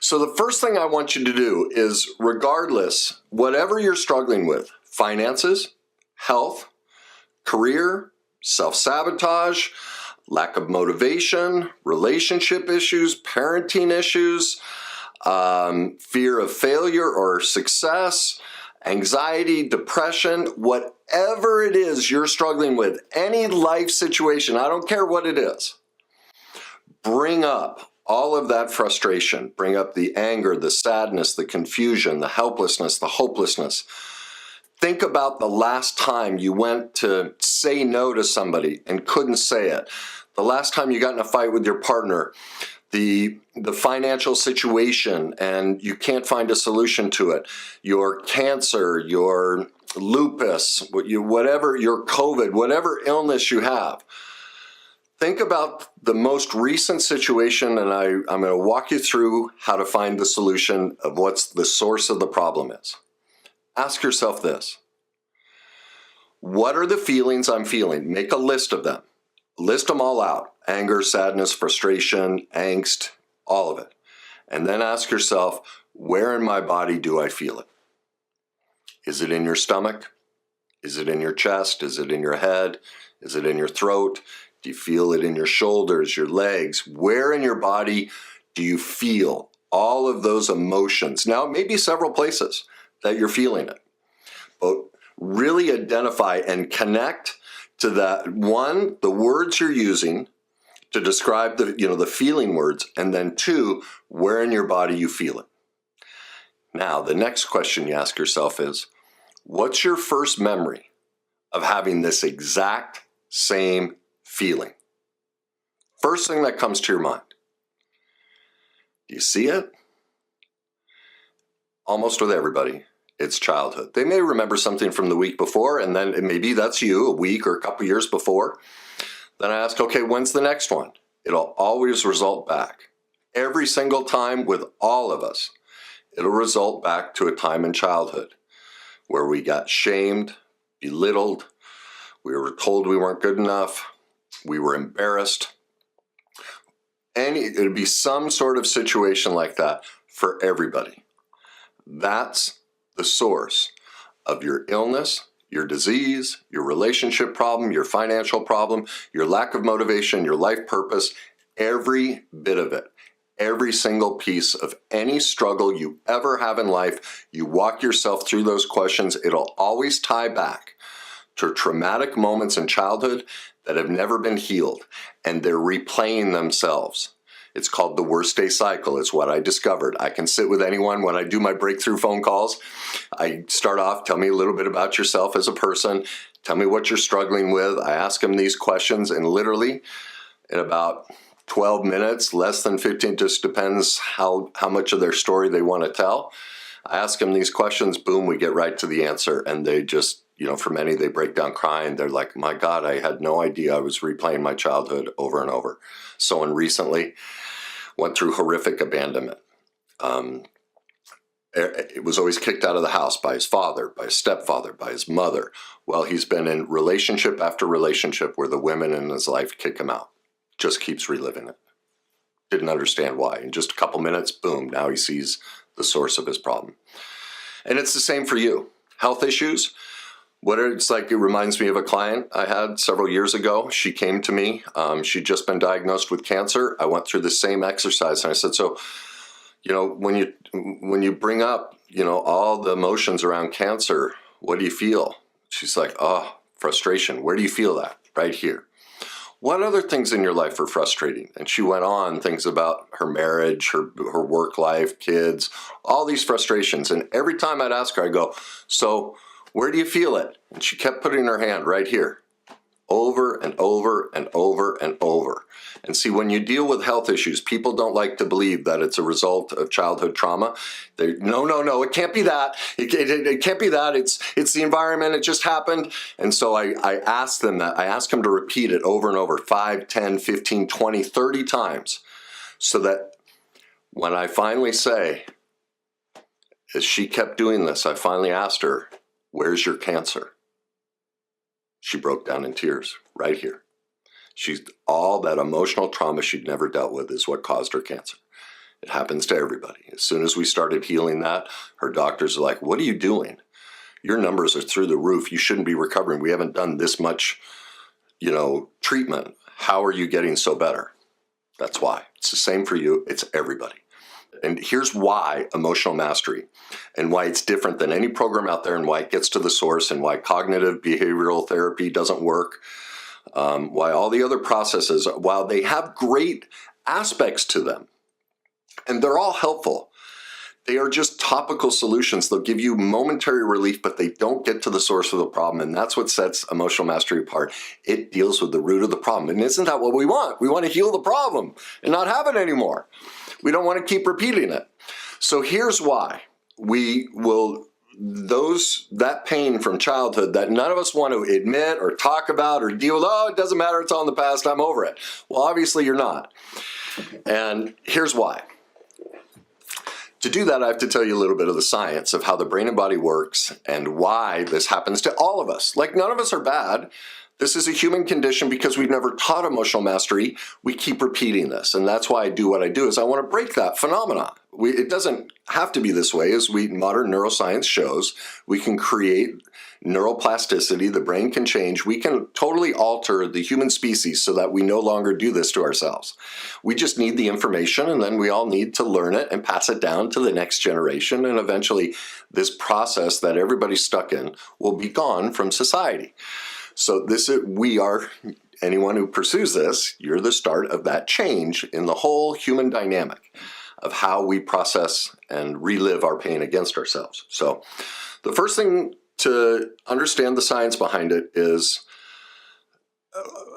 So the first thing I want you to do is, regardless, whatever you're struggling with, finances, health, career, self-sabotage, lack of motivation, relationship issues, parenting issues, fear of failure or success, anxiety, depression, whatever it is you're struggling with, any life situation, I don't care what it is, bring up all of that frustration, bring up the anger, the sadness, the confusion, the helplessness, the hopelessness. Think about the last time you went to say no to somebody and couldn't say it. The last time you got in a fight with your partner, the financial situation and you can't find a solution to it, your cancer, your lupus, whatever, your COVID, whatever illness you have. Think about the most recent situation, and I'm going to walk you through how to find the solution of what's the source of the problem is. Ask yourself this: what are the feelings I'm feeling? Make a list of them. List them all out. Anger, sadness, frustration, angst, all of it. And then ask yourself, where in my body do I feel it? Is it in your stomach? Is it in your chest? Is it in your head? Is it in your throat? Do you feel it in your shoulders, your legs? Where in your body do you feel all of those emotions? Now, it may be several places that you're feeling it, but really identify and connect to that. One, the words you're using to describe the feeling words, and then two, where in your body you feel it. Now, the next question you ask yourself is, what's your first memory of having this exact same feeling? First thing that comes to your mind. Do you see it? Almost with everybody, it's childhood. They may remember something from the week before, and then maybe that's you a week or a couple years before. Then I ask, okay, when's the next one? It'll always result back. Every single time with all of us, it'll result back to a time in childhood where we got shamed, belittled, we were told we weren't good enough, we were embarrassed. It'd be some sort of situation like that for everybody. That's the source of your illness, your disease, your relationship problem, your financial problem, your lack of motivation, your life purpose, every bit of it. Every single piece of any struggle you ever have in life, you walk yourself through those questions, it'll always tie back to traumatic moments in childhood that have never been healed, and they're replaying themselves. It's called the worst day cycle. It's what I discovered. I can sit with anyone when I do my breakthrough phone calls. I start off, tell me a little bit about yourself as a person. Tell me what you're struggling with. I ask them these questions, and literally in about 12 minutes, less than 15, just depends how much of their story they want to tell. I ask them these questions, boom, we get right to the answer. And they just, for many, they break down crying. They're like, my God, I had no idea I was replaying my childhood over and over. Someone recently went through horrific abandonment. It was always kicked out of the house by his father, by his stepfather, by his mother. Well, he's been in relationship after relationship where the women in his life kick him out. Just keeps reliving it. Didn't understand why. In just a couple minutes, boom, now he sees the source of his problem. And it's the same for you. Health issues, it reminds me of a client I had several years ago. She came to me. She'd just been diagnosed with cancer. I went through the same exercise, and I said, so, when you bring up, all the emotions around cancer, what do you feel? She's like, oh, frustration. Where do you feel that? Right here. What other things in your life are frustrating? And she went on things about her marriage, her work life, kids, all these frustrations. And every time I'd ask her, I go, so where do you feel it? And she kept putting her hand right here, over and over and over and over. And see, when you deal with health issues, people don't like to believe that it's a result of childhood trauma. No, it can't be that. It can't be that. It's the environment. It just happened. And so I asked them that. I asked them to repeat it over and over, 5, 10, 15, 20, 30 times, so that when I finally say, as she kept doing this, I finally asked her, where's your cancer? She broke down in tears right here. All that emotional trauma she'd never dealt with is what caused her cancer. It happens to everybody. As soon as we started healing that, her doctors are like, what are you doing? Your numbers are through the roof. You shouldn't be recovering. We haven't done this much, treatment. How are you getting so better? That's why. It's the same for you. It's everybody. And here's why emotional mastery and why it's different than any program out there and why it gets to the source and why cognitive behavioral therapy doesn't work. Why all the other processes, while they have great aspects to them, and they're all helpful, they are just topical solutions. They'll give you momentary relief, but they don't get to the source of the problem. And that's what sets emotional mastery apart. It deals with the root of the problem. And isn't that what we want? We want to heal the problem and not have it anymore. We don't want to keep repeating it. So here's why. We will, that pain from childhood that none of us want to admit or talk about or deal with, oh, it doesn't matter, it's all in the past, I'm over it. Well, obviously you're not. And here's why. To do that, I have to tell you a little bit of the science of how the brain and body works and why this happens to all of us. Like, none of us are bad. This is a human condition because we've never taught emotional mastery. We keep repeating this. And that's why I do what I do, is I want to break that phenomenon. It doesn't have to be this way. As modern neuroscience shows, we can create neuroplasticity. The brain can change. We can totally alter the human species so that we no longer do this to ourselves. We just need the information, and then we all need to learn it and pass it down to the next generation. And eventually this process that everybody's stuck in will be gone from society. So anyone who pursues this, you're the start of that change in the whole human dynamic of how we process and relive our pain against ourselves. So the first thing to understand the science behind it is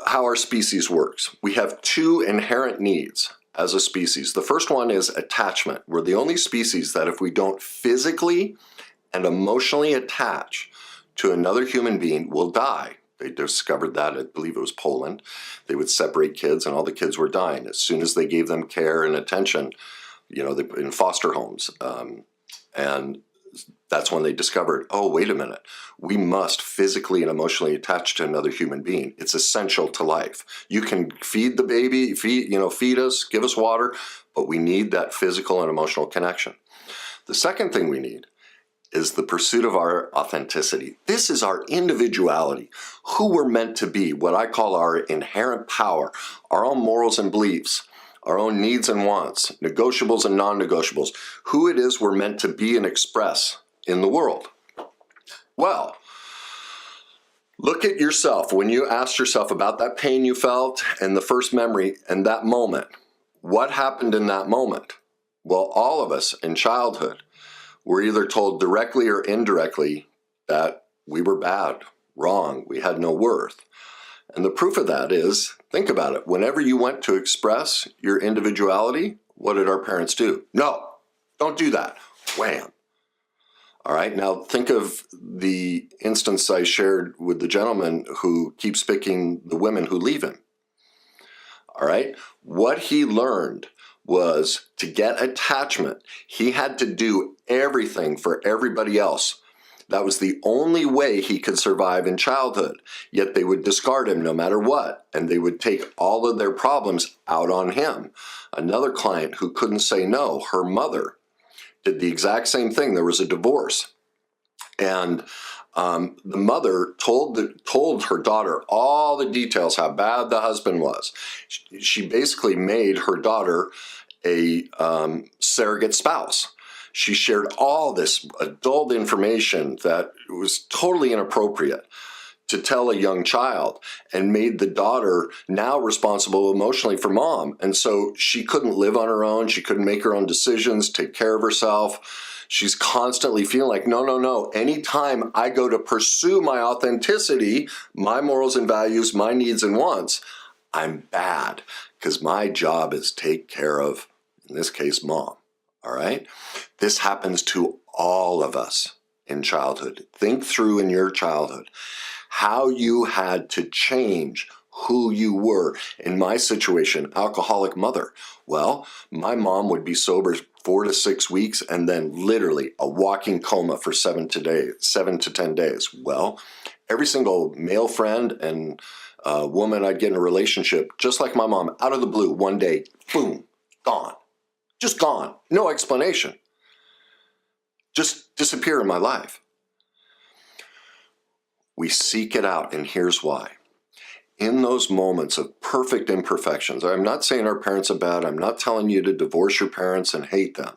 how our species works. We have two inherent needs as a species. The first one is attachment. We're the only species that if we don't physically and emotionally attach to another human being, will die. They discovered that, I believe it was Poland. They would separate kids and all the kids were dying as soon as they gave them care and attention, in foster homes. And that's when they discovered, oh, wait a minute, we must physically and emotionally attach to another human being. It's essential to life. You can feed the baby, feed us, give us water, but we need that physical and emotional connection. The second thing we need is the pursuit of our authenticity. This is our individuality, who we're meant to be, what I call our inherent power, our own morals and beliefs, our own needs and wants, negotiables and non-negotiables, who it is we're meant to be and express in the world. Well, look at yourself. When you asked yourself about that pain you felt and the first memory and that moment, what happened in that moment? Well, all of us in childhood were either told directly or indirectly that we were bad, wrong, we had no worth. And the proof of that is, think about it, whenever you went to express your individuality, what did our parents do? No, don't do that. Wham. All right, now think of the instance I shared with the gentleman who keeps picking the women who leave him. All right, what he learned was to get attachment, he had to do everything for everybody else. That was the only way he could survive in childhood. Yet they would discard him no matter what, and they would take all of their problems out on him. Another client who couldn't say no, her mother, did the exact same thing. There was a divorce. And the mother told her daughter all the details, how bad the husband was. She basically made her daughter a surrogate spouse. She shared all this adult information that was totally inappropriate to tell a young child, and made the daughter now responsible emotionally for mom. And so she couldn't live on her own. She couldn't make her own decisions, take care of herself. She's constantly feeling like, no. Anytime I go to pursue my authenticity, my morals and values, my needs and wants, I'm bad because my job is take care of, in this case, mom. All right? This happens to all of us in childhood. Think through in your childhood how you had to change who you were. In my situation, alcoholic mother. Well, my mom would be sober 4 to 6 weeks and then literally a walking coma for 7 to 10 days. Well, every single male friend and woman I'd get in a relationship, just like my mom, out of the blue, one day, boom, gone. Just gone. No explanation. Just disappear in my life. We seek it out, and here's why. In those moments of perfect imperfections, I'm not saying our parents are bad. I'm not telling you to divorce your parents and hate them.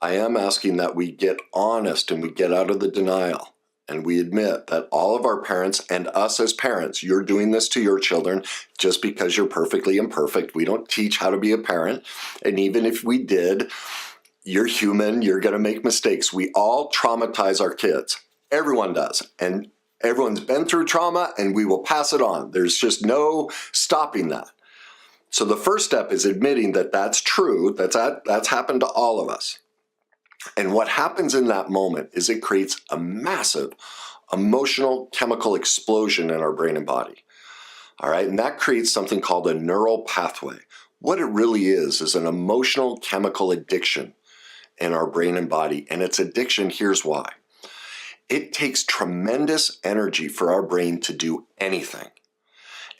I am asking that we get honest and we get out of the denial and we admit that all of our parents and us as parents, you're doing this to your children just because you're perfectly imperfect. We don't teach how to be a parent. And even if we did, you're human, you're going to make mistakes. We all traumatize our kids. Everyone does. And everyone's been through trauma, and we will pass it on. There's just no stopping that. So the first step is admitting that that's true, that's happened to all of us. And what happens in that moment is it creates a massive emotional chemical explosion in our brain and body. All right, and that creates something called a neural pathway. What it really is an emotional chemical addiction in our brain and body. And its addiction, here's why. It takes tremendous energy for our brain to do anything.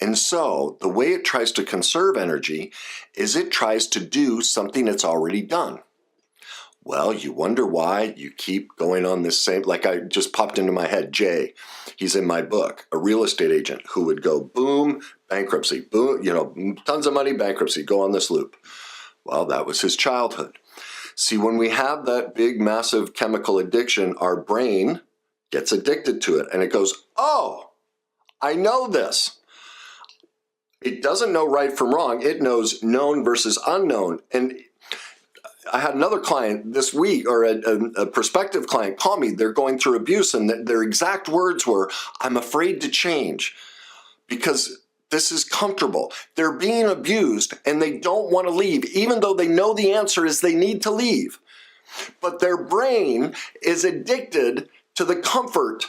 And so the way it tries to conserve energy is it tries to do something it's already done. Well, you wonder why you keep going on this same, like I just popped into my head, Jay, he's in my book, a real estate agent who would go boom, bankruptcy, boom, tons of money, bankruptcy, go on this loop. Well, that was his childhood. See, when we have that big, massive chemical addiction, our brain gets addicted to it and it goes, oh, I know this. It doesn't know right from wrong. It knows known versus unknown. And I had another client this week, or a prospective client, call me. They're going through abuse, and their exact words were, I'm afraid to change because this is comfortable. They're being abused and they don't want to leave, even though they know the answer is they need to leave. But their brain is addicted to the comfort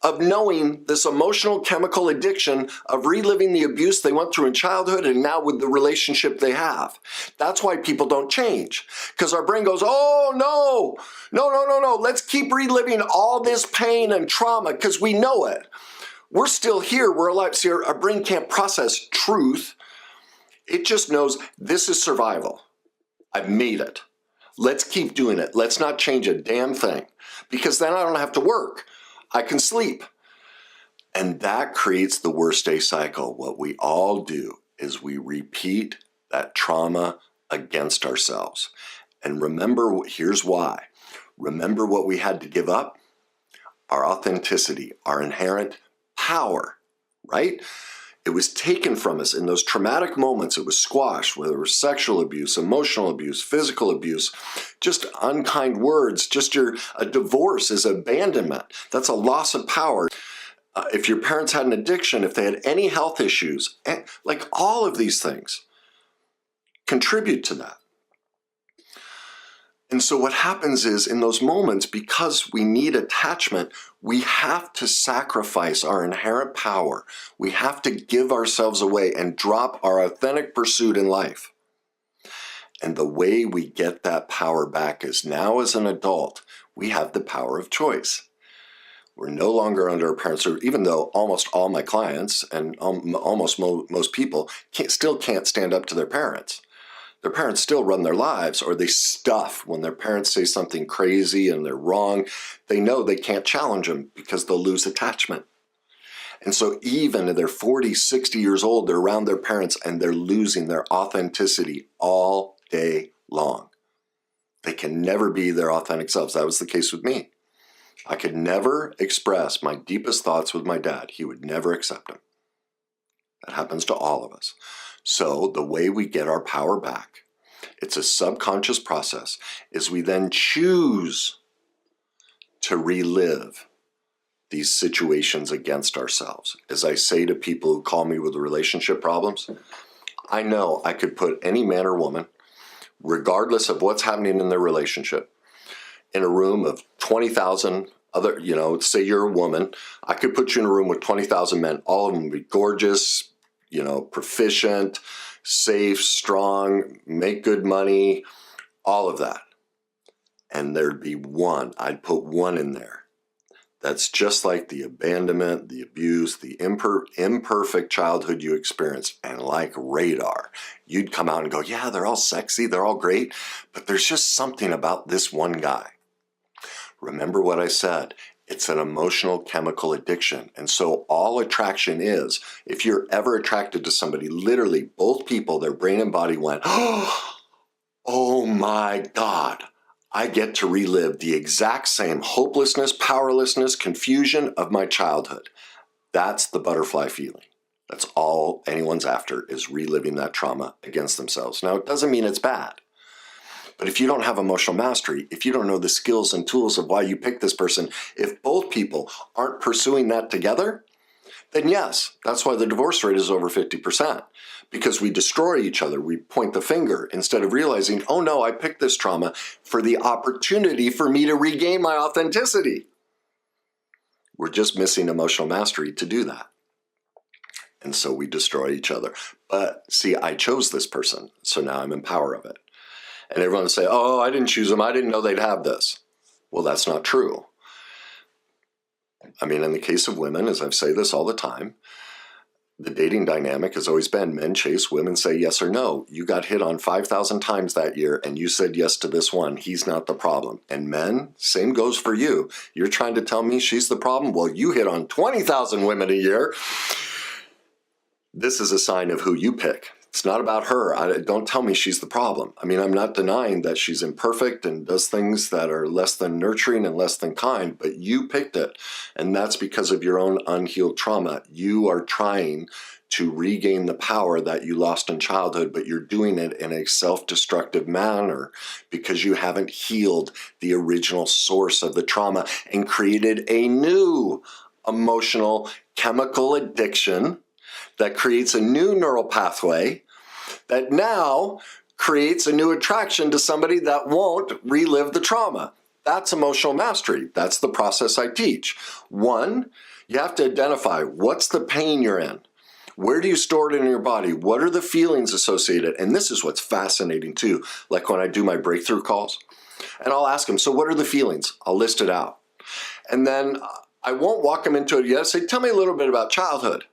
of knowing this emotional chemical addiction of reliving the abuse they went through in childhood and now with the relationship they have. That's why people don't change, because our brain goes, oh, no, let's keep reliving all this pain and trauma because we know it. We're still here, we're alive. See, our brain can't process truth. It just knows this is survival. I've made it. Let's keep doing it. Let's not change a damn thing, because then I don't have to work. I can sleep. And that creates the worst day cycle. What we all do is we repeat that trauma against ourselves. And remember, here's why. Remember what we had to give up? Our authenticity, our inherent power, right? It was taken from us in those traumatic moments. It was squashed, whether it was sexual abuse, emotional abuse, physical abuse, just unkind words, a divorce is abandonment. That's a loss of power. If your parents had an addiction, if they had any health issues, like all of these things contribute to that. And so what happens is in those moments, because we need attachment, we have to sacrifice our inherent power. We have to give ourselves away and drop our authentic pursuit in life. And the way we get that power back is now as an adult, we have the power of choice. We're no longer under our parents, even though almost all my clients and almost most people still can't stand up to their parents. Their parents still run their lives, or they stuff when their parents say something crazy and they're wrong. They know they can't challenge them because they'll lose attachment. And so even if they're 40, 60 years old, they're around their parents and they're losing their authenticity all day long. They can never be their authentic selves. That was the case with me. I could never express my deepest thoughts with my dad. He would never accept them. That happens to all of us. So the way we get our power back, it's a subconscious process, is we then choose to relive these situations against ourselves. As I say to people who call me with relationship problems, I know I could put any man or woman, regardless of what's happening in their relationship, in a room of 20,000 other, say you're a woman, I could put you in a room with 20,000 men. All of them would be gorgeous, proficient, safe, strong, make good money, all of that. And there'd be one, I'd put one in there That's just like the abandonment, the abuse, the imperfect childhood you experienced. And like radar, you'd come out and go, yeah, they're all sexy, they're all great, but there's just something about this one guy. Remember what I said, it's an emotional chemical addiction. And so all attraction is, if you're ever attracted to somebody, literally both people, their brain and body went, oh my God. I get to relive the exact same hopelessness, powerlessness, confusion of my childhood. That's the butterfly feeling. That's all anyone's after, is reliving that trauma against themselves. Now, it doesn't mean it's bad. But if you don't have emotional mastery, if you don't know the skills and tools of why you picked this person, if both people aren't pursuing that together, then yes, that's why the divorce rate is over 50%. Because we destroy each other, we point the finger instead of realizing, oh no, I picked this trauma for the opportunity for me to regain my authenticity. We're just missing emotional mastery to do that. And so we destroy each other. But see, I chose this person, so now I'm in power of it. And everyone will say, oh, I didn't choose them, I didn't know they'd have this. Well, that's not true. I mean, in the case of women, as I say this all the time, the dating dynamic has always been men chase, women say yes or no. You got hit on 5,000 times that year and you said yes to this one. He's not the problem. And men, same goes for you. You're trying to tell me she's the problem? Well, you hit on 20,000 women a year. This is a sign of who you pick. It's not about her. Don't tell me she's the problem. I mean, I'm not denying that she's imperfect and does things that are less than nurturing and less than kind, but you picked it. And that's because of your own unhealed trauma. You are trying to regain the power that you lost in childhood, but you're doing it in a self-destructive manner because you haven't healed the original source of the trauma and created a new emotional chemical addiction that creates a new neural pathway that now creates a new attraction to somebody that won't relive the trauma. That's emotional mastery. That's the process I teach. One, you have to identify what's the pain you're in. Where do you store it in your body? What are the feelings associated? And this is what's fascinating too, like when I do my breakthrough calls. And I'll ask them, so what are the feelings? I'll list it out. And then I won't walk them into it yet. Say, tell me a little bit about childhood.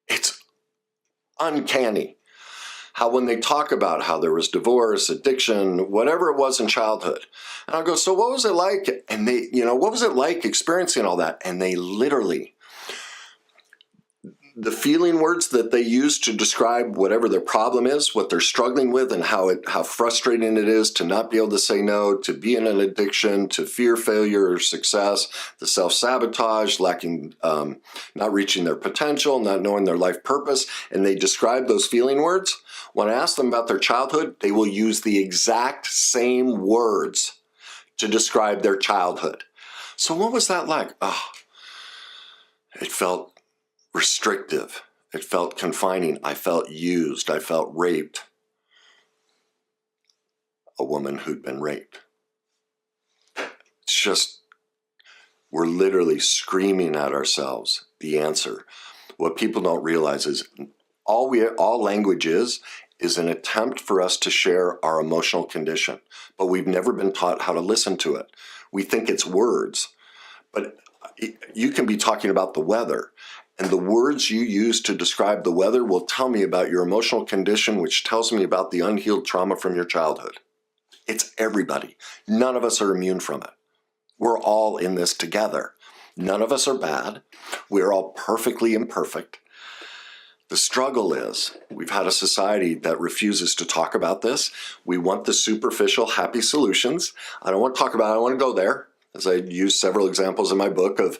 It's uncanny how when they talk about how there was divorce, addiction, whatever it was in childhood, and I'll go, so what was it like? And they, what was it like experiencing all that? And they literally, the feeling words that they use to describe whatever their problem is, what they're struggling with, and how frustrating it is to not be able to say no, to be in an addiction, to fear failure or success, the self-sabotage, lacking, not reaching their potential, not knowing their life purpose, and they describe those feeling words. When I ask them about their childhood, they will use the exact same words to describe their childhood. So what was that like? Oh, it felt restrictive. It felt confining. I felt used. I felt raped. A woman who'd been raped. It's just, we're literally screaming at ourselves the answer. What people don't realize is all language is an attempt for us to share our emotional condition, but we've never been taught how to listen to it. We think it's words, but you can be talking about the weather, and the words you use to describe the weather will tell me about your emotional condition, which tells me about the unhealed trauma from your childhood. It's everybody. None of us are immune from it. We're all in this together. None of us are bad. We're all perfectly imperfect. The struggle is we've had a society that refuses to talk about this. We want the superficial, happy solutions. I don't want to talk about it. I don't want to go there. As I use several examples in my book of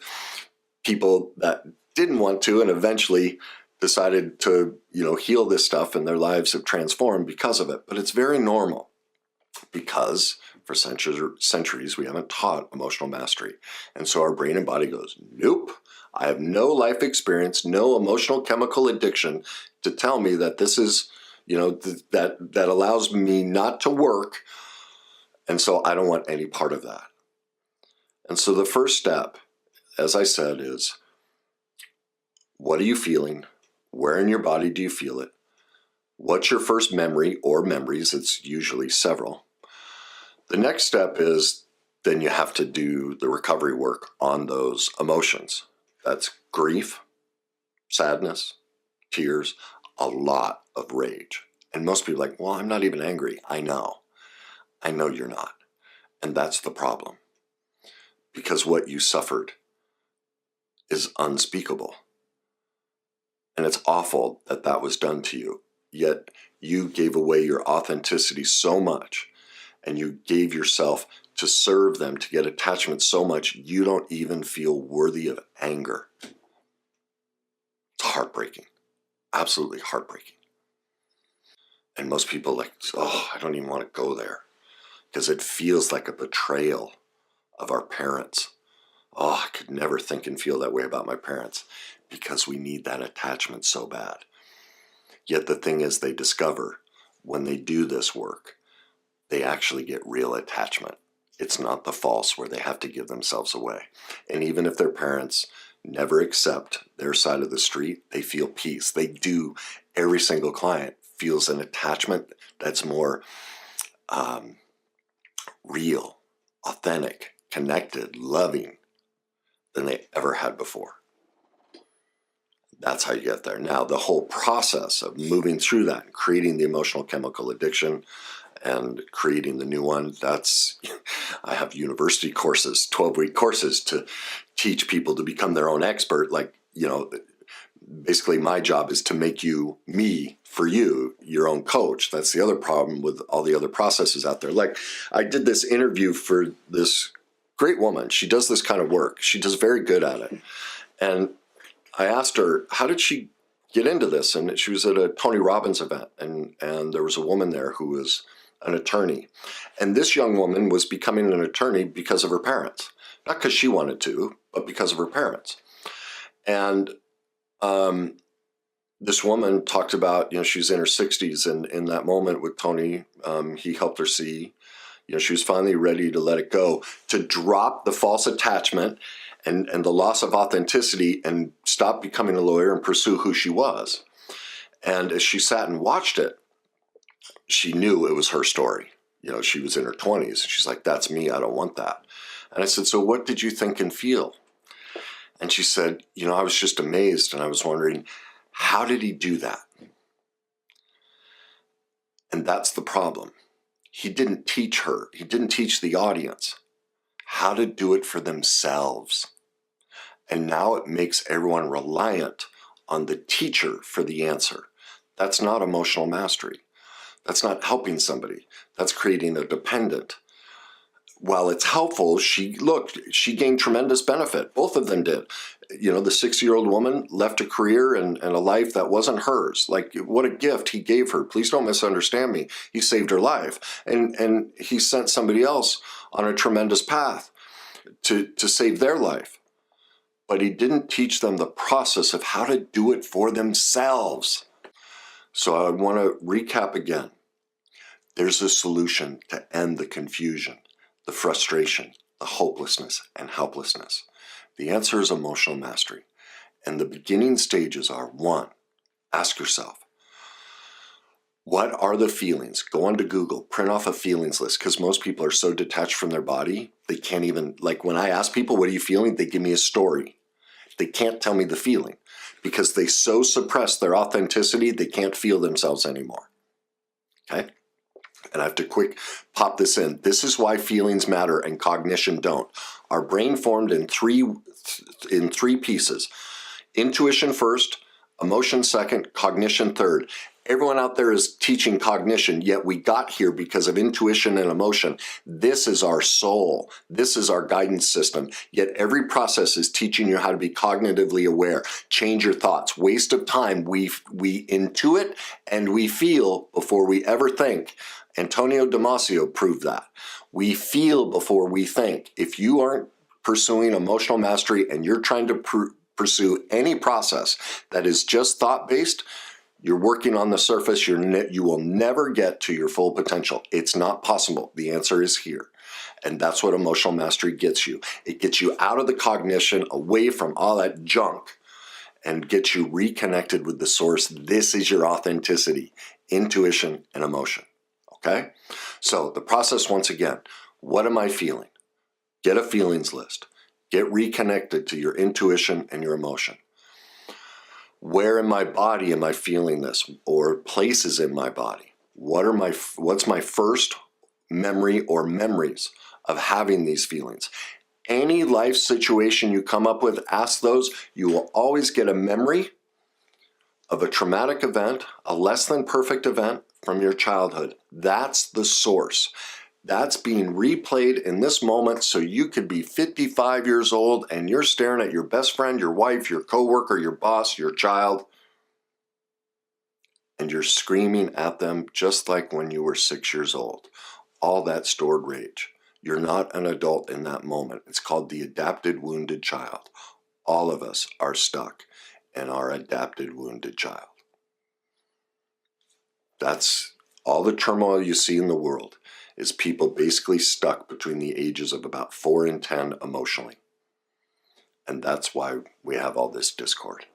people that didn't want to and eventually decided to, heal this stuff, and their lives have transformed because of it. But it's very normal because for centuries we haven't taught emotional mastery. And so our brain and body goes, nope, I have no life experience, no emotional chemical addiction to tell me that this is, that allows me not to work. And so I don't want any part of that. And so the first step, as I said, is what are you feeling? Where in your body do you feel it? What's your first memory or memories? It's usually several. The next step is then you have to do the recovery work on those emotions. That's grief, sadness, tears, a lot of rage. And most people are like, well, I'm not even angry. I know you're not. And that's the problem. Because what you suffered is unspeakable. And it's awful that that was done to you. Yet you gave away your authenticity so much, and you gave yourself to serve them, to get attachment so much, you don't even feel worthy of anger. It's heartbreaking. Absolutely heartbreaking. And most people are like, oh, I don't even want to go there, because it feels like a betrayal of our parents. Oh, I could never think and feel that way about my parents, because we need that attachment so bad. Yet the thing is, they discover when they do this work, they actually get real attachment. It's not the false where they have to give themselves away. And even if their parents never accept their side of the street, they feel peace. They do. Every single client feels an attachment that's more real, authentic, connected, loving than they ever had before. That's how you get there. Now, the whole process of moving through that and creating the emotional chemical addiction and creating the new one, that's, I have university courses, 12-week courses to teach people to become their own expert. Like, you know, basically my job is to make you, me, for you, your own coach. That's the other problem with all the other processes out there. Like, I did this interview for this great woman. She does this kind of work. She does very good at it. And I asked her, how did she get into this? And she was at a Tony Robbins event, and there was a woman there who was an attorney. And this young woman was becoming an attorney because of her parents. Not because she wanted to, but because of her parents. And this woman talked about, you know, she's in her 60s, and in that moment with Tony, he helped her see, you know, she was finally ready to let it go, to drop the false attachment and the loss of authenticity and stop becoming a lawyer and pursue who she was. And as she sat and watched it, she knew it was her story. You know, she was in her 20s. She's like, that's me. I don't want that. And I said, so what did you think and feel? And she said, you know, I was just amazed, and I was wondering, how did he do that? And that's the problem. He didn't teach her. He didn't teach the audience how to do it for themselves. And now it makes everyone reliant on the teacher for the answer. That's not emotional mastery. That's not helping somebody. That's creating a dependent. While it's helpful, she gained tremendous benefit. Both of them did. You know, the 60-year-old woman left a career and a life that wasn't hers. Like, what a gift he gave her. Please don't misunderstand me. He saved her life. And he sent somebody else on a tremendous path to save their life. But he didn't teach them the process of how to do it for themselves. So I want to recap again. There's a solution to end the confusion, the frustration, the hopelessness, and helplessness. The answer is emotional mastery. And the beginning stages are: 1, ask yourself, what are the feelings? Go onto Google, print off a feelings list, because most people are so detached from their body, they can't even, like when I ask people, what are you feeling? They give me a story. They can't tell me the feeling because they so suppress their authenticity, they can't feel themselves anymore. Okay? And I have to quick pop this in. This is why feelings matter and cognition don't. Our brain formed in three pieces. Intuition first, emotion second, cognition third. Everyone out there is teaching cognition, yet we got here because of intuition and emotion. This is our soul. This is our guidance system. Yet every process is teaching you how to be cognitively aware. Change your thoughts. Waste of time. We intuit and we feel before we ever think. Antonio Damasio proved that. We feel before we think. If you aren't pursuing emotional mastery and you're trying to pursue any process that is just thought-based, you're working on the surface. You will never get to your full potential. It's not possible. The answer is here. And that's what emotional mastery gets you. It gets you out of the cognition, away from all that junk, and gets you reconnected with the source. This is your authenticity, intuition, and emotion. Okay? So the process, once again, what am I feeling? Get a feelings list. Get reconnected to your intuition and your emotion. Where in my body am I feeling this, or places in my body? What's my first memory or memories of having these feelings? Any life situation you come up with, ask those. You will always get a memory of a traumatic event, a less than perfect event from your childhood. That's the source. That's being replayed in this moment, so you could be 55 years old and you're staring at your best friend, your wife, your coworker, your boss, your child, and you're screaming at them just like when you were 6 years old. All that stored rage. You're not an adult in that moment. It's called the adapted wounded child. All of us are stuck in our adapted wounded child. That's all the turmoil you see in the world, is people basically stuck between the ages of about 4 and 10 emotionally. And that's why we have all this discord.